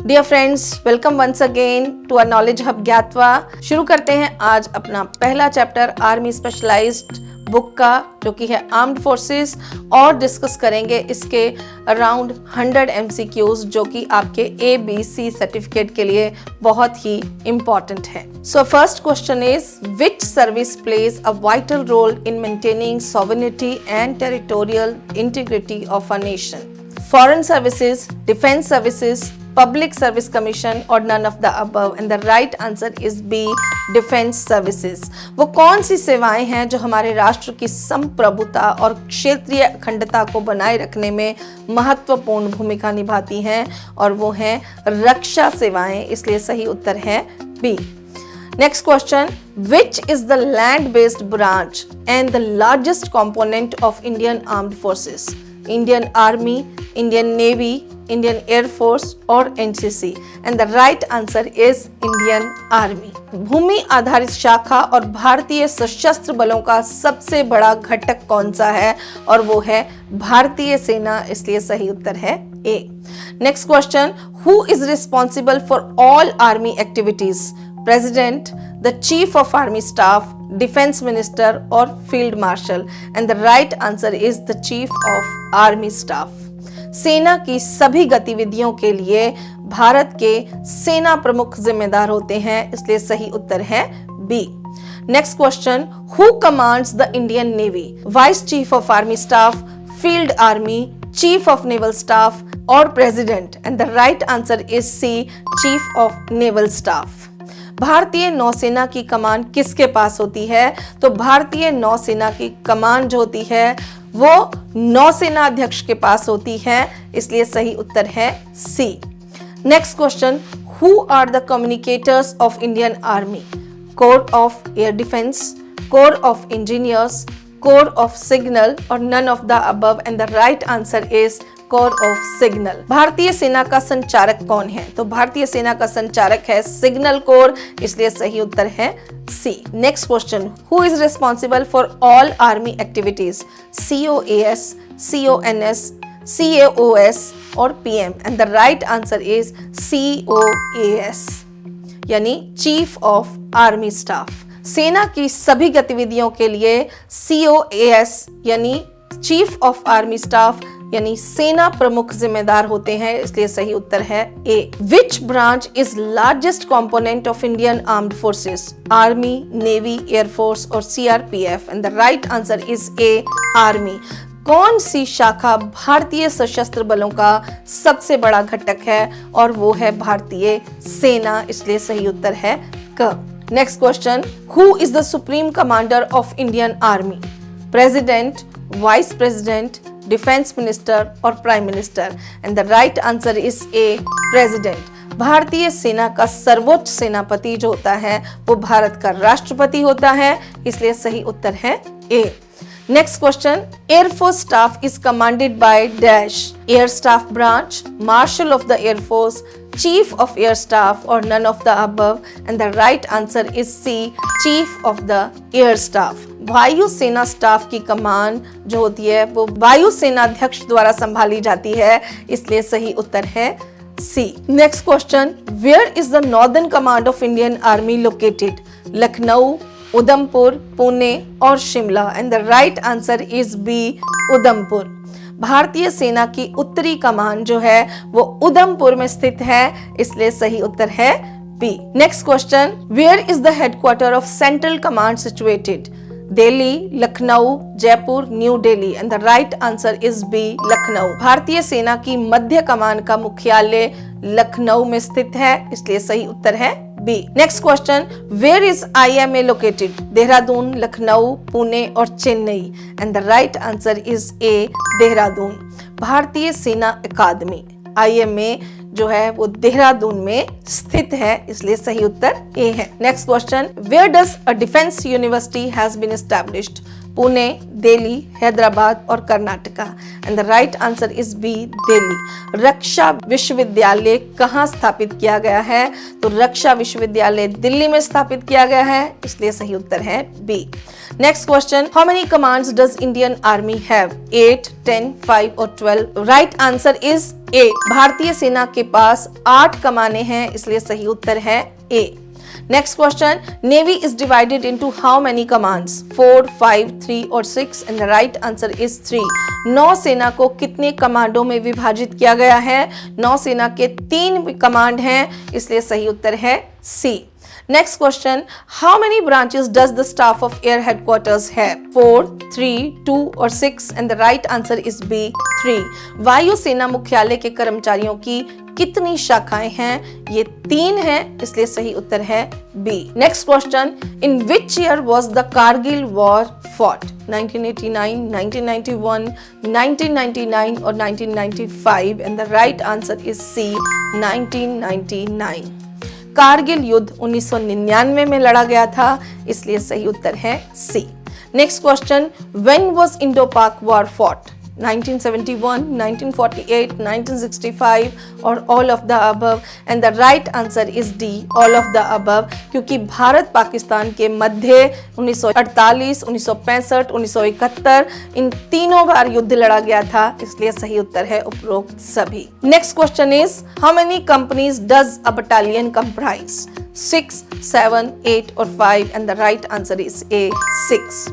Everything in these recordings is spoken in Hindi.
Dear friends, welcome once again to a knowledge hub ज्ञातवा। शुरू करते हैं आज अपना पहला चैप्टर आर्मी स्पेशलाइज्ड बुक का, जो कि है आर्म्ड फोर्सेस, और डिस्कस करेंगे इसके अराउंड 100 MCQs जो कि आपके ABC सर्टिफिकेट के लिए बहुत ही इम्पॉर्टेंट है। So first question is which service plays a vital role in maintaining sovereignty and territorial integrity of a nation? Foreign services, defense services, public service commission or none of the above, and the right answer is B, defense services। वो कौन सी सेवाएं हैं जो हमारे राष्ट्र की संप्रभुता और क्षेत्रीय अखंडता को बनाए रखने में महत्वपूर्ण भूमिका निभाती हैं, और वो हैं रक्षा सेवाएं, इसलिए सही उत्तर है B। Next question, which is the land-based branch and the largest component of Indian Armed Forces? Indian Army, Indian Navy, Indian Air Force और NCC, and the right answer is Indian Army। भूमि आधारित शाखा और भारतीय सशस्त्र बलों का सबसे बड़ा घटक कौन सा है? और वो है भारतीय सेना, इसलिए सही उत्तर है A। Next question, who is responsible for all army activities? President, the Chief of Army Staff, Defense Minister और Field Marshal, and the right answer is the Chief of Army Staff। सेना की सभी गतिविधियों के लिए भारत के सेना प्रमुख जिम्मेदार होते हैं, इसलिए सही उत्तर है B। Next question, who commands the Indian Navy? Vice Chief of Army Staff, Field Army, Chief of Naval Staff और President, and the right answer is C, Chief of Naval Staff। भारतीय नौसेना की कमान किसके पास होती है? तो भारतीय नौसेना की कमान जो होती है वो नौसेना अध्यक्ष के पास होती है, इसलिए सही उत्तर है C। Next question, who are the communicators of Indian army? Corps of air defence, corps of engineers, corps of signal और none of the above, and the right answer is corps of signal. भारतीय सेना का संचारक कौन है? तो भारतीय सेना का संचारक है सिग्नल कोर, इसलिए सही उत्तर है C। Next question, who is responsible for all army activities? COAS, CONS, CAOS और PM, and the right answer is COAS, यानी चीफ ऑफ आर्मी स्टाफ। सेना की सभी गतिविधियों के लिए COAS यानी चीफ ऑफ आर्मी स्टाफ यानी सेना प्रमुख जिम्मेदार होते हैं, इसलिए सही उत्तर है A। Which branch is largest component of Indian Armed Forces? Army, Navy, Air Force और CRPF, and the right answer is A, Army। कौन सी शाखा भारतीय सशस्त्र बलों का सबसे बड़ा घटक है? और वो है भारतीय सेना, इसलिए सही उत्तर है क। Next question, who is the supreme commander of Indian army? President, vice president, defence minister और prime minister, and the right answer is A, president. भारतीय सेना का सर्वोच्च सेनापति जो होता है वो भारत का राष्ट्रपति होता है, इसलिए सही उत्तर है A. Next question, air force staff is commanded by dash? Air staff branch, marshal of the air force, chief of air staff और none of the above, and the right answer is C, chief of the air staff. वायु सेना स्टाफ की कमान जो होती है वो वायु सेना अध्यक्ष द्वारा संभाली जाती है, इसलिए सही उत्तर है C। Next question, where is the northern command of Indian army located? Lucknow, Udhampur, Pune और Shimla, and the right answer is B, Udhampur. भारतीय सेना की उत्तरी कमान जो है वो उधमपुर में स्थित है, इसलिए सही उत्तर है B। Next question, where is the headquarter of central command situated? Delhi, Lucknow, Jaipur, New Delhi, and the right answer is B, Lucknow. भारतीय सेना की मध्य कमान का मुख्यालय लखनऊ में स्थित है, इसलिए सही उत्तर है B। Next question, where is IMA located? Dehradun, Lucknow, Pune और Chennai, and the right answer is A, Dehradun. भारतीय सेना अकादमी IMA जो है वो देहरादून में स्थित है, इसलिए सही उत्तर A है। Next question, where does a defence university has been established? Pune, Delhi, Hyderabad और Karnataka. And the right answer is B, Delhi. रक्षा विश्वविद्यालय कहाँ स्थापित किया गया है? तो रक्षा विश्वविद्यालय दिल्ली में स्थापित किया गया है, इसलिए सही उत्तर है B. Next question, how many commands does Indian army have? 8, 10, 5 और 12? Right answer is A. भारतीय सेना के पास 8 कमानें हैं, इसलिए सही उत्तर है A. Next question, navy is divided into how many commands? 4, 5, 3 और 6? And the right answer is 3। नौसेना को कितने कमांडों में विभाजित किया गया है? नौसेना के 3 कमांड हैं, इसलिए सही उत्तर है सी। Next question, how many branches does the staff of air headquarters have? 4, 3, 2 और 6? And the right answer is B, 3. वायु सेना मुख्यालय के कर्मचारियों की कितनी शाखाएं हैं? ये 3 हैं, इसलिए सही उत्तर है B. Next question, in which year was the Kargil war fought? 1989, 1991, 1999 और 1995? And the right answer is C, 1999. Kargil युद्ध 1999 में लड़ा गया था, इसलिए सही उत्तर है C. Next question, when was Indo Pak war fought? 1971, 1948, 1965 और all of the above? And the right answer is D, all of the above, क्योंकि भारत पाकिस्तान के मध्य 1948, 1965, 1971 इन तीनों बार युद्ध लड़ा गया था, इसलिए सही उत्तर है उपरोक्त सभी। Next question is, how many companies does a battalion comprise? 6, 7, 8 और 5? And the right answer is A, 6।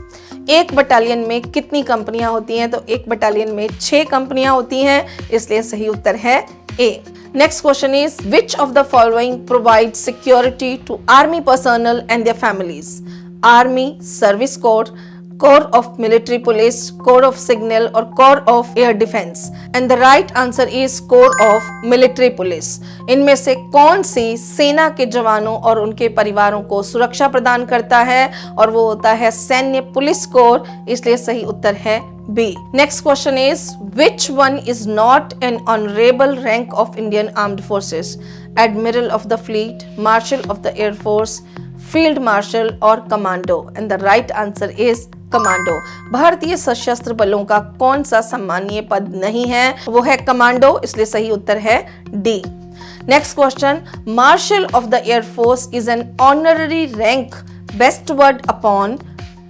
एक बटालियन में कितनी कंपनियां होती हैं? तो एक बटालियन में 6 कंपनियां होती हैं, इसलिए सही उत्तर है A. Next question is, which of the following provide security to army personnel and their families? Army service corps, corps of military police, corps of signal और corps of air defence? And the right answer is corps of military police. इनमें से कौन सी सेना के जवानों और उनके परिवारों को सुरक्षा प्रदान करता है? और वो होता है सैन्य पुलिस कोर, इसलिए सही उत्तर है B. Next question is, which one is not an honourable rank of Indian armed forces? Admiral of the fleet, marshal of the air force, field marshal और commando? And the right answer is commando. भारतीय सशस्त्र बलों का कौन सा सम्मानीय पद नहीं है? वो है कमांडो, इसलिए सही उत्तर है D. Next question, marshal of the air force is an honorary rank bestowed upon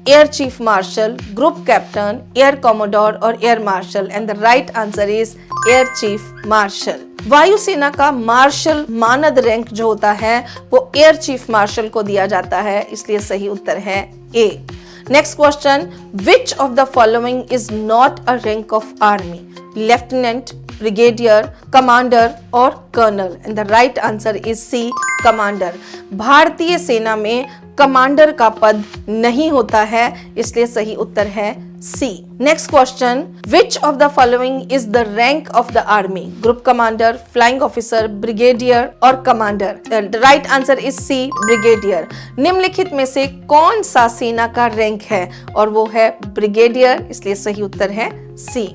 air chief marshal, group captain, air commodore और air marshal? And the right answer is air chief marshal. वायुसेना का मार्शल मानद रैंक जो होता है वो एयर चीफ मार्शल को दिया जाता है, इसलिए सही उत्तर है ए। Next question, which of the following is not a rank of army? Lieutenant, brigadier, commander और colonel? And the right answer is C, commander. भारतीय सेना में कमांडर का पद नहीं होता है, इसलिए सही उत्तर है C. Next question, which of the following is the rank of the army? Group commander, flying officer, brigadier और commander? The right answer is C, brigadier. निम्नलिखित में से कौन सा सेना का रैंक है? और वो है ब्रिगेडियर, इसलिए सही उत्तर है C.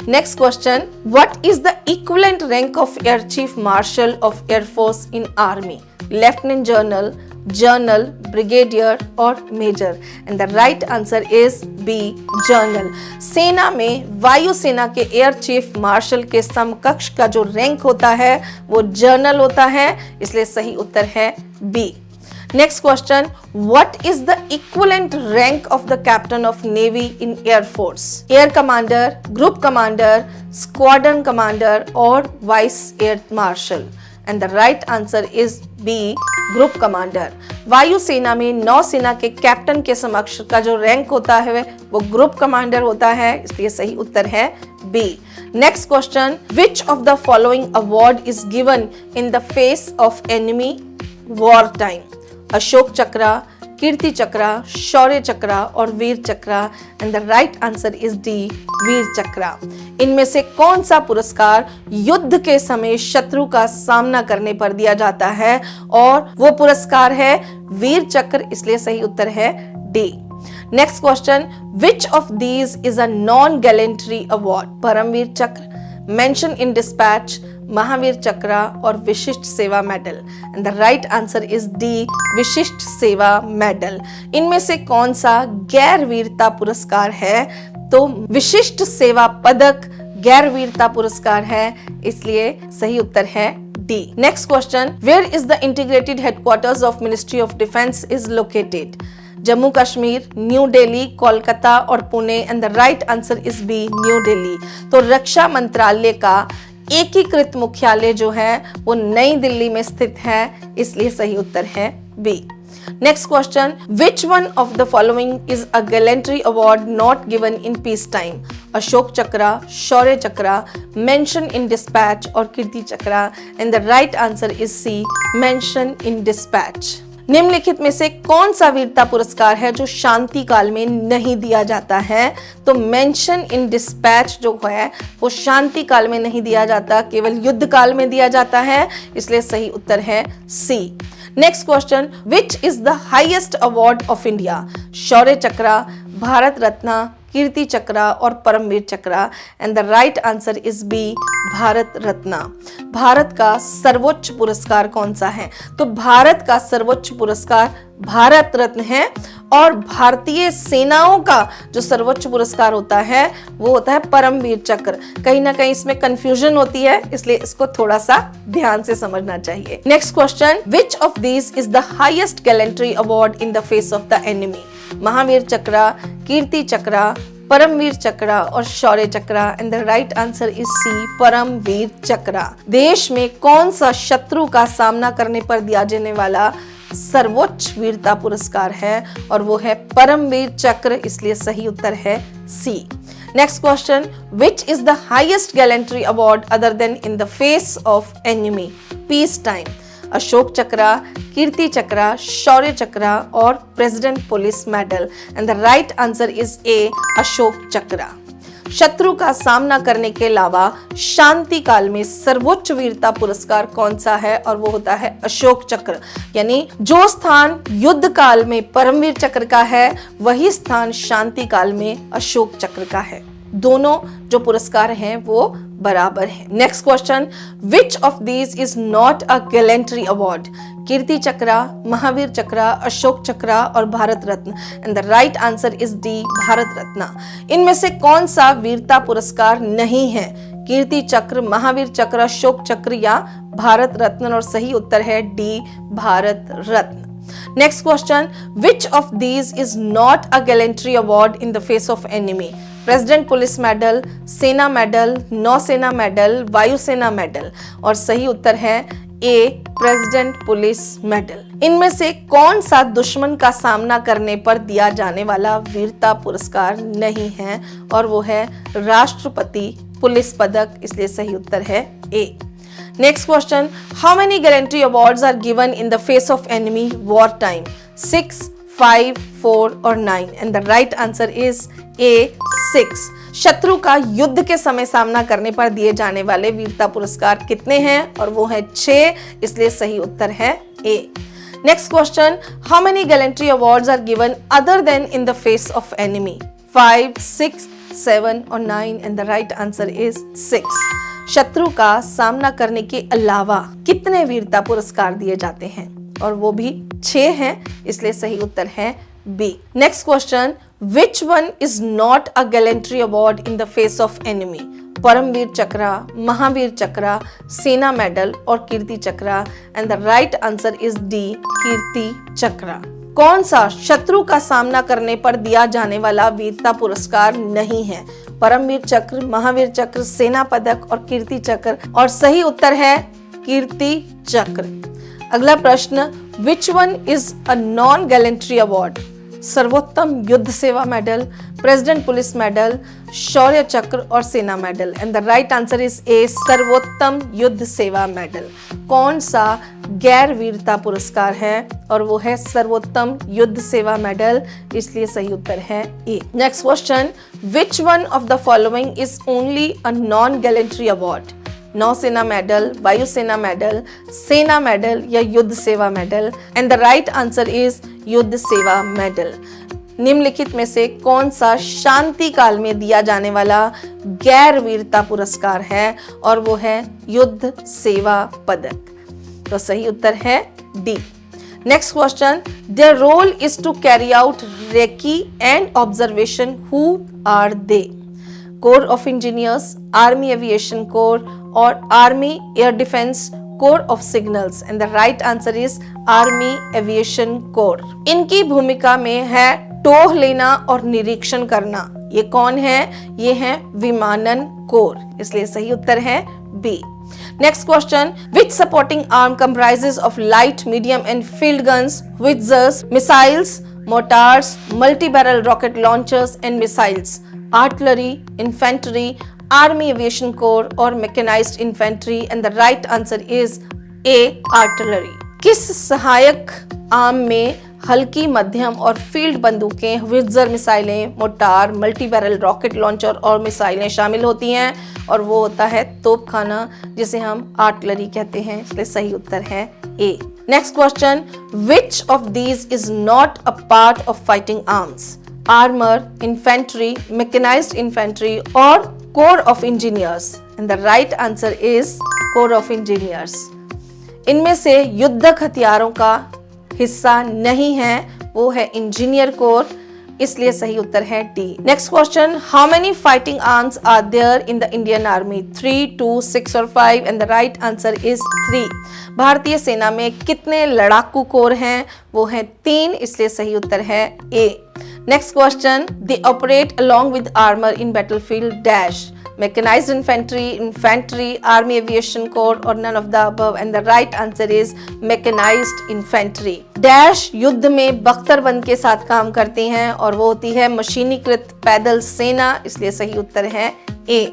Next question, what is the equivalent rank of Air Chief Marshal of Air Force in Army? Lieutenant General, General, Brigadier और Major? And the right answer is B, General. सेना में वायुसेना के एयर चीफ मार्शल के समकक्ष का जो रैंक होता है वो जनरल होता है, इसलिए सही उत्तर है B. Next question, what is the equivalent rank of the captain of navy in air force? Air commander, group commander, squadron commander और vice air marshal? And the right answer is B, group commander. वायुसेना में नौसेना के कैप्टन के समक्ष का जो रैंक होता है वो ग्रुप कमांडर होता है, इसलिए सही उत्तर है B. Next question, which of the following award is given in the face of enemy wartime? Ashok Chakra, Kirti Chakra, Shaurya Chakra और Vir Chakra? And the right answer is D, Vir Chakra. इनमें से कौन सा पुरस्कार युद्ध के समय शत्रु का सामना करने पर दिया जाता है? और वो पुरस्कार है वीर चक्र, इसलिए सही उत्तर है D. Next question, which of these is a non gallantry award? Paramvir Chakra, mention in dispatch, Mahavir Chakra और Vishisht Seva medal? And the right answer is D, Vishisht Seva medal. इनमें से कौन सा गैर वीरता पुरस्कार है? तो विशिष्ट सेवा पदक गैर वीरता पुरस्कार है, इसलिए सही उत्तर है D. Next question, where is the integrated headquarters of ministry of defence is located? Jammu Kashmir, new Delhi, Kolkata और Pune? And the right answer is B, new Delhi. तो रक्षा मंत्रालय का एकीकृत मुख्यालय जो है वो नई दिल्ली में स्थित है, इसलिए सही उत्तर है B. Next question, which one of the following is a gallantry award not given in peacetime? Ashok चक्र, शौर्य चक्र, mention in dispatch और कीर्ति चक्र? And the right answer is C, mention in dispatch। निम्नलिखित में से कौन सा वीरता पुरस्कार है जो शांति काल में नहीं दिया जाता है? तो मेंशन इन डिस्पैच जो है वो शांति काल में नहीं दिया जाता, केवल युद्ध काल में दिया जाता है, इसलिए सही उत्तर है C. Next question, which is the highest award of India? Shaurya Chakra, Bharat Ratna, Kirti Chakra और Paramvir Chakra? And the right answer is B, Bharat Ratna. Bharat का सर्वोच्च पुरस्कार कौन सा है? तो भारत का सर्वोच्च पुरस्कार भारत रत्न है, और भारतीय सेनाओं का जो सर्वोच्च पुरस्कार होता है वो होता है परमवीर चक्र। कहीं ना कहीं इसमें कंफ्यूजन होती है, इसलिए इसको थोड़ा सा ध्यान से समझना चाहिए। Next question, which of these is the highest gallantry award in the face of the enemy? Mahavir Chakra, Kirti Chakra, Paramvir Chakra और Shaurya Chakra? And the right answer is C, Paramvir Chakra. देश में कौन सा शत्रु का सामना करने पर दिया जाने वाला सर्वोच्च वीरता पुरस्कार है? और वो है परमवीर चक्र, इसलिए सही उत्तर है C. Next question, which is the highest gallantry award other than in the face of enemy peace time? Ashok Chakra, Kirti Chakra, Shaurya Chakra और president police medal? And the right answer is A, Ashok Chakra. शत्रु का सामना करने के अलावा शांति काल में सर्वोच्च वीरता पुरस्कार कौन सा है? और वो होता है अशोक चक्र। यानी जो स्थान युद्ध काल में परमवीर चक्र का है, वही स्थान शांति काल में अशोक चक्र का है। दोनों जो पुरस्कार हैं वो बराबर है। Next question, which of these is not a gallantry award? Kirti Chakra, Mahavir Chakra, Ashok Chakra और Bharat Ratna? And the right answer is D, Bharat Ratna. इनमें से कौन सा वीरता पुरस्कार नहीं है? कीर्ति चक्र, महावीर चक्र, अशोक चक्र या भारत रत्न? और सही उत्तर है D, Bharat Ratna. Next question, which of these is not a gallantry award in the face of enemy? President police medal, Sena medal, नौसेना मेडल, वायुसेना मेडल? और सही उत्तर है ए, प्रेसिडेंट पुलिस मेडल। इनमें से कौन सा दुश्मन का सामना करने पर दिया जाने वाला वीरता पुरस्कार नहीं है? और वो है राष्ट्रपति पुलिस पदक, इसलिए सही उत्तर है A. Next question, how many gallantry awards are given in the face of enemy war time? 6, 5, 4 और 9? And the right answer is A, 6। शत्रु का युद्ध के समय सामना करने पर दिए जाने वाले वीरता पुरस्कार कितने हैं? और वो है 6, इसलिए सही उत्तर है A. Next question, how many gallantry awards are given other than in the face of enemy? 5, 6, 7 और 9? And the right answer is 6। शत्रु का सामना करने के अलावा कितने वीरता पुरस्कार दिए जाते हैं? और वो भी 6 हैं, इसलिए सही उत्तर है B. Next question, which one is not a gallantry award in the face of enemy? Paramvir Chakra, Mahavir Chakra, Sena medal और Kirti Chakra? And the right answer is D, Kirti Chakra. कौन सा शत्रु का सामना करने पर दिया जाने वाला वीरता पुरस्कार नहीं है? परमवीर चक्र, महावीर चक्र, सेना पदक और कीर्ति चक्र? और सही उत्तर है कीर्ति चक्र। अगला प्रश्न, विच one is a non gallantry award? सर्वोत्तम युद्ध Seva medal, president police medal, शौर्य चक्र और सेना medal? And the right answer is ए, सर्वोत्तम युद्ध सेवा मेडल। कौन सा गैर वीरता पुरस्कार है? और वो है सर्वोत्तम युद्ध सेवा मेडल, इसलिए सही उत्तर है A. Next question, which one of the following is only a non gallantry award? Nausena medal, Vayusena medal, Sena medal या Yuddh Seva medal? And the right answer is Yuddh Seva medal. निम्नलिखित में से कौन सा शांति काल में दिया जाने वाला गैर वीरता पुरस्कार है, और वो है युद्ध सेवा पदक। तो सही उत्तर है D. Next question, their role is to carry out recce and observation, who are they? Corps of engineers, army aviation corps और army air defence corps of signals, and the right answer is army aviation corps. इनकी भूमिका में है टोह लेना और निरीक्षण करना। ये कौन है? ये है विमानन कोर, इसलिए सही उत्तर है B. Next question, which supporting arm comprises of light, medium and field guns, howitzers, missiles, mortars, multi barrel rocket launchers and missiles? Artillery, infantry, army aviation corps और mechanized infantry, and the right answer is A, artillery. किस सहायक आर्म में हल्की, मध्यम और फील्ड बंदूकें, होवित्जर मिसाइलें, motor, multi barrel rocket launcher और मिसाइलें शामिल होती हैं? और वो होता है तोपखाना, जिसे हम आर्टिलरी कहते हैं, इसलिए सही उत्तर है A. Next question, which of these is not a part of fighting arms? Armour, infantry, mechanized infantry और corps of engineers, and the right answer is corps of engineers. इनमें से युद्धक हथियारों का हिस्सा नहीं है, वो है इंजीनियर कोर, इसलिए सही उत्तर है D. Next question, how many fighting arms are there in the Indian army? 3, 2, 6 और 5, and the right answer is 3। भारतीय सेना में कितने लड़ाकू कोर हैं? वो है 3, इसलिए सही उत्तर है A. Next question, they operate along with armour in battlefield dash? Mechanized infantry, infantry, army aviation corps और none of the above, and the right answer is mechanized infantry. Dash युद्ध में बख्तरबंद के साथ काम करती हैं और वो होती है मशीनीकृत पैदल सेना, इसलिए सही उत्तर है A.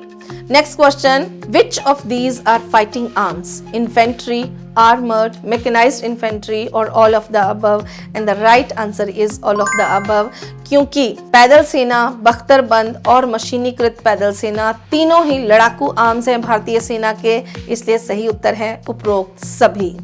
Next question, which of these are fighting arms? Infantry, armored, mechanized infantry or all of the above, and the right answer is all of the above, क्योंकि पैदल सेना, बख्तरबंद और मशीनीकृत पैदल सेना तीनों ही लड़ाकू आर्म्स हैं भारतीय सेना के, इसलिए सही उत्तर है उपरोक्त सभी।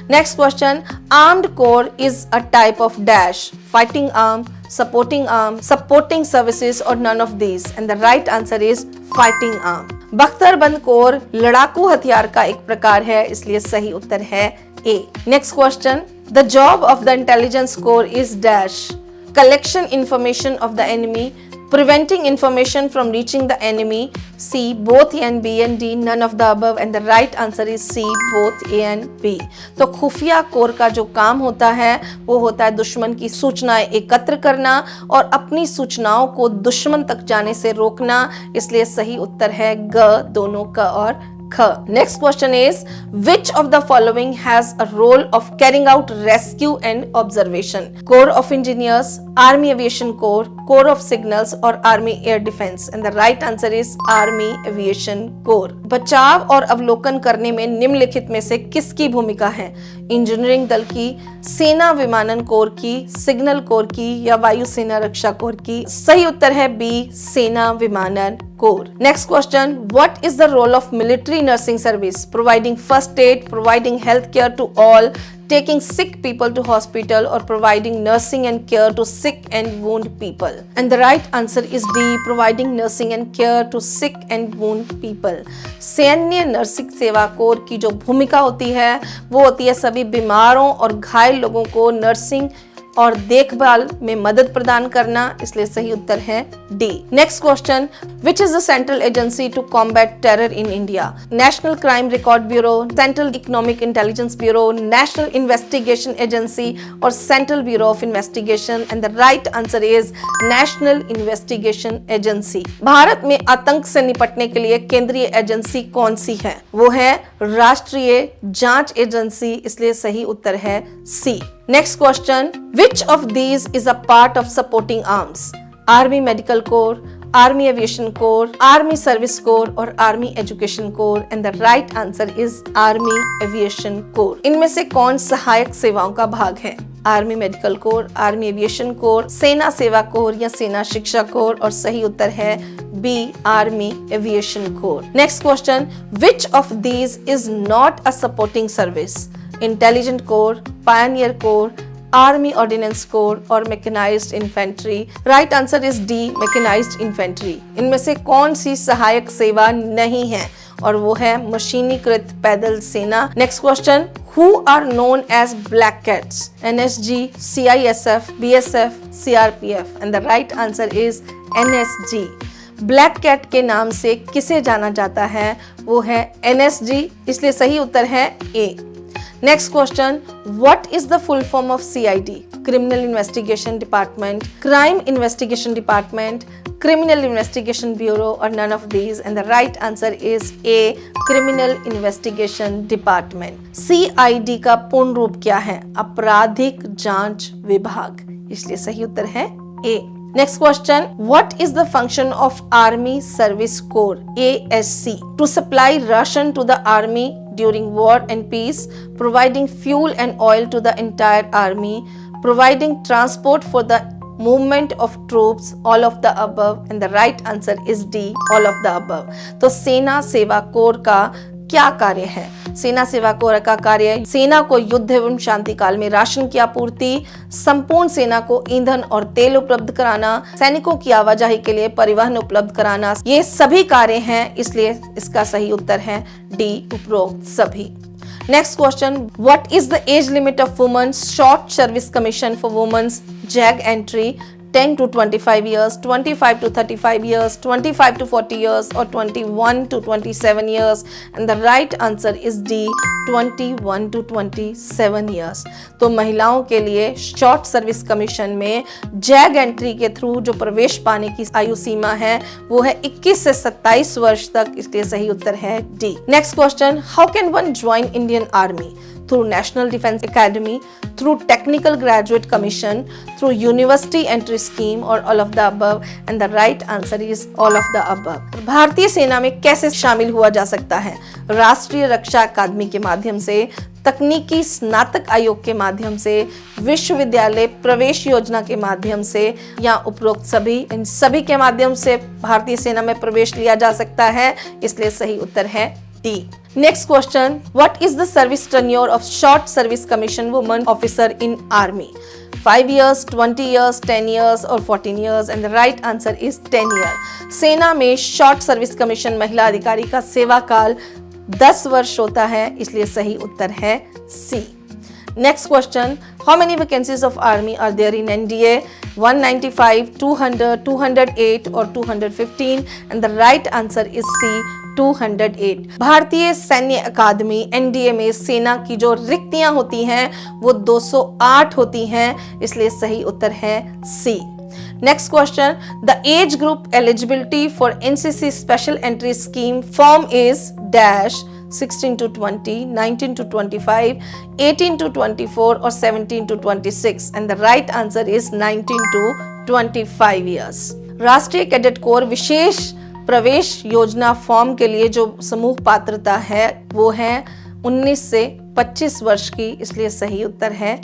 Next question, armed corps is a type of dash? Fighting arm, supporting arm, supporting services और none of these, and the right answer is fighting arm. बख्तरबंद कोर लड़ाकू हथियार का एक प्रकार है, इसलिए सही उत्तर है A. Next question, the job of the intelligence corps is dash? Collection information of the enemy, preventing information from reaching the enemy, C, both A and B and D, none of the above, and the right answer is C, both A and B। तो खुफिया कोर का जो काम होता है वो होता है दुश्मन की सूचनाएं एकत्र करना और अपनी सूचनाओं को दुश्मन तक जाने से रोकना, इसलिए सही उत्तर है ग, दोनों क और ख। Next question is, which of the following has a role of carrying out rescue and observation? Corps of Engineers, Army Aviation Corps, Corps of Signals और Army Air Defense, and the right answer is Army Aviation Corps। बचाव और अवलोकन करने में निम्नलिखित में से किसकी भूमिका है? इंजीनियरिंग दल की, सेना विमानन कोर की, सिग्नल कोर की या वायुसेना रक्षा कोर की? सही उत्तर है बी, सेना विमानन corps. Next question, what is the role of military nursing service? Providing first aid, providing health care to all, taking sick people to hospital or providing nursing and care to sick and wound people? And the right answer is D, providing nursing and care to sick and wound people। सैन्य नर्सिंग सेवा कोर की जो भूमिका होती है वो होती है सभी बीमारों और घायल लोगों को नर्सिंग और देखभाल में मदद प्रदान करना, इसलिए सही उत्तर है D. Next question, which is the central agency to combat terror in India? National crime record bureau, central economic intelligence bureau, national investigation agency और central bureau of investigation, and the right answer is national investigation agency. Bharat में आतंक से निपटने के लिए केंद्रीय एजेंसी कौन सी है? वो है राष्ट्रीय जांच एजेंसी, इसलिए सही उत्तर है सी। Next question, which of these is a part of supporting arms? Army Medical Corps, Army Aviation Corps, Army Service Corps और Army Education Corps, and the right answer is Army Aviation Corps। इनमें से कौन सहायक सेवाओं का भाग है? Army medical corps, army aviation core, सेना सेवा कोर या सेना शिक्षा कोर, और सही उत्तर है B, army aviation corps. Next question, which of these is not a supporting service? Intelligent corps, pioneer corps, army ordnance corps और mechanized infantry? Right answer is D, mechanized infantry. इनमें से कौन सी सहायक सेवा नहीं है? और वो है मशीनीकृत पैदल सेना। Next question, who are known as black cats? NSG, CISF, BSF, CRPF? And the right answer is NSG। Black cat के नाम से किसे जाना जाता है? वो है NSG, इसलिए सही उत्तर है A। Next question, what is the full form of CID? Criminal investigation department, crime investigation department, criminal investigation bureau और none of these? And the right answer is A, criminal investigation department. CID का पूर्ण रूप क्या है? आपराधिक जांच विभाग, इसलिए सही उत्तर है A। Next question, what is the function of Army Service Corps ASC? To supply ration to the army during war and peace, providing fuel and oil to the entire army, providing transport for the movement of troops, all of the above? And the right answer is D, all of the above। तो सेना सेवा कोर का क्या कार्य है? सेना सेवा कोर का कार्य सेना को युद्ध एवं शांति काल में राशन की आपूर्ति, संपूर्ण सेना को ईंधन और तेल उपलब्ध कराना, सैनिकों की आवाजाही के लिए परिवहन उपलब्ध कराना, ये सभी कार्य हैं, इसलिए इसका सही उत्तर है डी, उपरोक्त सभी। Next question, what is the age limit of women's short service commission for women's JAG entry? 10 to 25 years, 25 to 35 years, 25 to 40 years और 21 to 27 years? and the right answer is D, 21 to 27 years। तो महिलाओं के लिए शॉर्ट सर्विस कमीशन में JAG एंट्री के थ्रू जो प्रवेश पाने की आयु सीमा है वो है 21 से 27 वर्ष तक, इसलिए सही उत्तर है D। Next question, how can one join Indian army? through National Defense Academy, through Technical Graduate Commission, through University Entry Scheme or all of the above? and the right answer is all of the above। भारतीय सेना में कैसे शामिल हुआ जा सकता है? राष्ट्रीय रक्षा अकादमी के माध्यम से, तकनीकी स्नातक आयोग के माध्यम से, विश्वविद्यालय प्रवेश योजना के माध्यम से, या उपरोक्त सभी? इन सभी के माध्यम से भारतीय सेना में प्रवेश लिया जा सकता है, इसलिए सही उत्तर है D। Next question, what is the service tenure of short service commission woman officer in army? 5 years, 20 years, 10 years or 14 years? and the right answer is 10 year। सेना में शॉर्ट सर्विस कमीशन महिला अधिकारी का सेवा काल 10 वर्ष होता है, इसलिए सही उत्तर है C। Next question, how many vacancies of army are there in NDA? 195, 200, 208 or 215? and the right answer is C, 208। भारतीय सैन्य अकादमी NDA में सेना की जो रिक्तियां होती हैं वो 208 होती हैं, इसलिए सही उत्तर है C। Next question, the age group eligibility for NCC special entry scheme form is dash 16 to 20, 19 to 25, 18 to 24 or 17 to 26? and the right answer is 19 to 25 years। राष्ट्रीय कैडेट कोर विशेष प्रवेश योजना फॉर्म के लिए जो समूह पात्रता है वो है 19 से 25 वर्ष की, इसलिए सही उत्तर है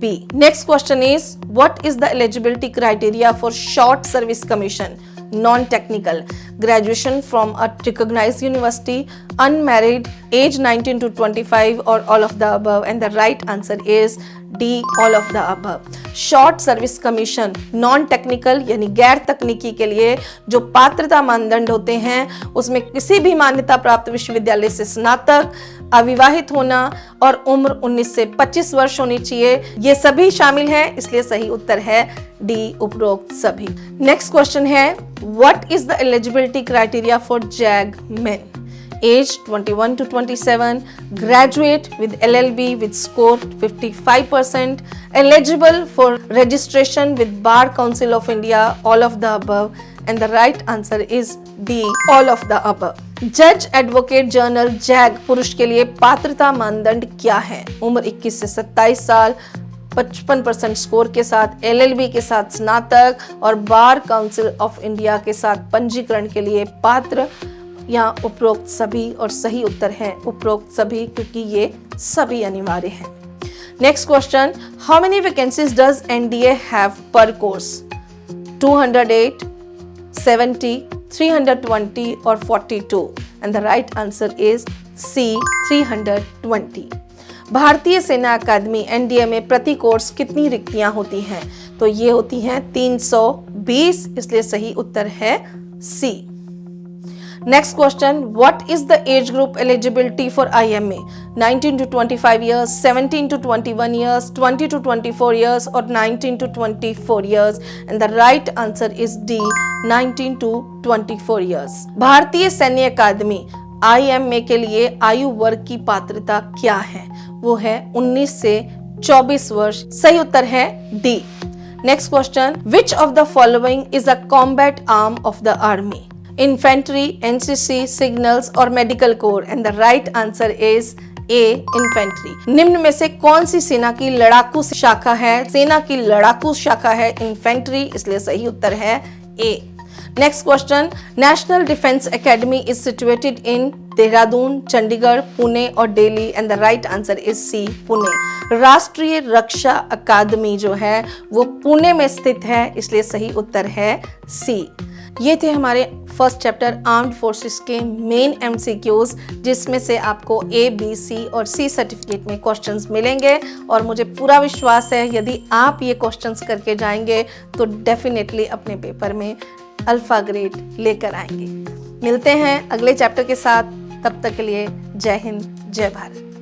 B। Next question is, what is the eligibility criteria for short service commission? non-technical, graduation from a recognized university, unmarried, age 19 to 25 or all of the above? and the right answer is D, all of the above। Short service commission non technical यानी गैर तकनीकी के लिए जो पात्रता मानदंड होते हैं उसमें किसी भी मान्यता प्राप्त विश्वविद्यालय से स्नातक, अविवाहित होना और उम्र 19 से 25 वर्ष होनी चाहिए, ये सभी शामिल हैं, इसलिए सही उत्तर है डी, उपरोक्त सभी। नेक्स्ट क्वेश्चन है, what is the eligibility criteria for JAG men? age 21 to 27, graduate with LLB with score 55%, eligible for registration with Bar Council of India, all of the above? and the right answer is D, all of the above। जज एडवोकेट जनरल JAG पुरुष के लिए पात्रता मानदंड क्या है? उम्र 21 से 27 साल, 55% स्कोर के साथ, LLB के साथ स्नातक और बार काउंसिल ऑफ इंडिया के साथ पंजीकरण के लिए पात्र, या उपरोक्त सभी? और सही उत्तर है उपरोक्त सभी, क्योंकि ये सभी अनिवार्य हैं। Next question, how many vacancies does NDA have पर कोर्स? 208, 70, 320 और 42? and the right answer is C, 320। भारतीय सेना अकादमी एनडीए में प्रति कोर्स कितनी रिक्तियां होती हैं? तो ये होती हैं 320, इसलिए सही उत्तर है C. Next question, what is the age group eligibility for IMA? 19 to 25 years, 17 to 21 years, 20 to 24 years और 19 to 24 years, and the right answer is D, 19 to 24 years। भारतीय सैन्य अकादमी IMA के लिए आयु वर्ग की पात्रता क्या है? वो है 19 से 24 वर्ष। सही उत्तर है D. Next question, which of the following is a combat arm of the army? Infantry, NCC, signals और medical corps, and the right answer is A, infantry। निम्न में से कौन सी सेना की लड़ाकू शाखा है? सेना की लड़ाकू शाखा है इन्फेंट्री, इसलिए सही उत्तर है A। Next question, national defence academy is situated in Dehradun, Chandigarh, Pune और Delhi, and the right answer is C, Pune. राष्ट्रीय रक्षा अकादमी जो है वो पुणे में स्थित है, इसलिए सही उत्तर है सी। ये थे हमारे फर्स्ट चैप्टर आर्म्ड फोर्सेस के मेन MCQs, जिसमें से आपको A, B, C और C सर्टिफिकेट में क्वेश्चंस मिलेंगे। और मुझे पूरा विश्वास है यदि आप ये क्वेश्चंस करके जाएंगे तो डेफिनेटली अपने पेपर में अल्फा ग्रेड लेकर आएंगे। मिलते हैं अगले चैप्टर के साथ, तब तक के लिए जय हिंद, जय भारत।